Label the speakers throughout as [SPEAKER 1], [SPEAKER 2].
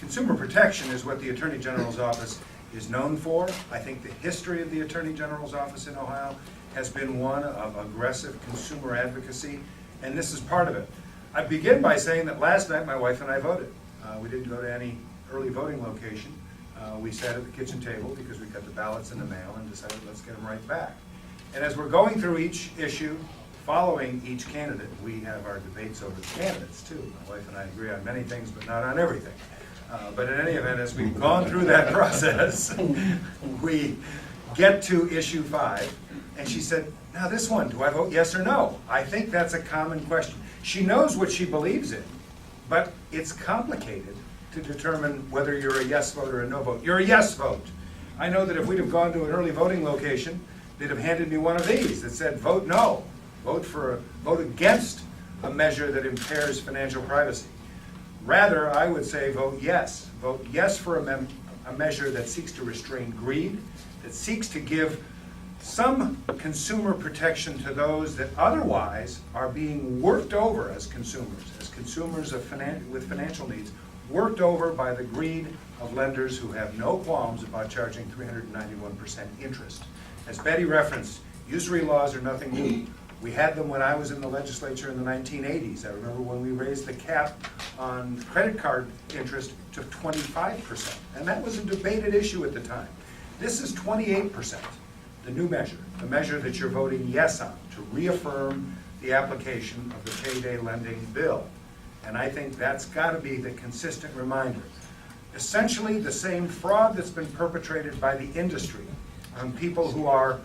[SPEAKER 1] Consumer protection is what the Attorney General's office is known for. I think the history of the Attorney General's office in Ohio has been one of aggressive consumer advocacy, and this is part of it. I begin by saying that last night my wife and I voted. We didn't go to any early voting location. We sat at the kitchen table because we got the ballots in the mail and decided let's get them right back. And as we're going through each issue, following each candidate, we have our debates over the candidates too. My wife and I agree on many things, but not on everything. But in any event, as we've gone through that process, we get to issue 5, and she said, now this one, do I vote yes or no? I think that's a common question. She knows what she believes in, but it's complicated to determine whether you're a yes vote or a no vote. You're a yes vote. I know that if we'd have gone to an early voting location, they'd have handed me one of these that said vote no, vote against a measure that impairs financial privacy. Rather, I would say vote yes. Vote yes for a measure that seeks to restrain greed, that seeks to give some consumer protection to those that otherwise are being worked over as consumers with financial needs, worked over by the greed of lenders who have no qualms about charging 391% interest. As Betty referenced, usury laws are nothing new. We had them when I was in the legislature in the 1980s. I remember when we raised the cap on credit card interest to 25%, and that was a debated issue at the time. This is 28%, the new measure, the measure that you're voting yes on, to reaffirm the application of the payday lending bill. And I think that's got to be the consistent reminder. Essentially the same fraud that's been perpetrated by the industry on people who are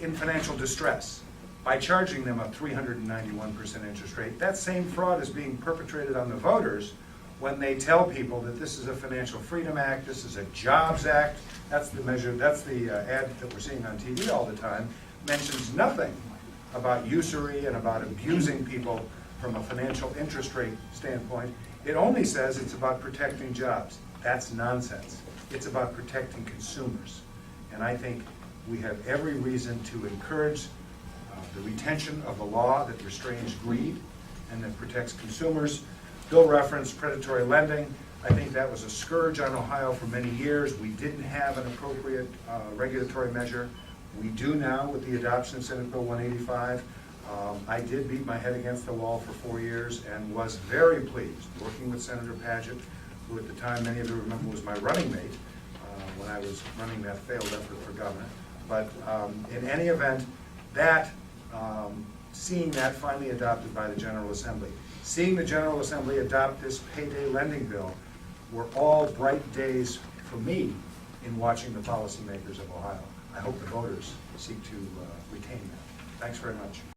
[SPEAKER 1] in financial distress by charging them a 391% interest rate. That same fraud is being perpetrated on the voters when they tell people that this is a Financial Freedom Act, this is a Jobs Act. That's the measure, that's the ad that we're seeing on TV all the time, mentions nothing about usury and about abusing people from a financial interest rate standpoint. It only says it's about protecting jobs. That's nonsense. It's about protecting consumers. And I think we have every reason to encourage the retention of a law that restrains greed and that protects consumers. Bill referenced predatory lending. I think that was a scourge on Ohio for many years. We didn't have an appropriate regulatory measure. We do now with the adoption of Senate Bill 185. I did beat my head against the wall for 4 years and was very pleased working with Senator Padgett, who at the time many of you remember was my running mate when I was running that failed effort for governor. But in any event, that seeing that finally adopted by the General Assembly, seeing the General Assembly adopt this payday lending bill were all bright days for me in watching the policymakers of Ohio. I hope the voters seek to retain that. Thanks very much.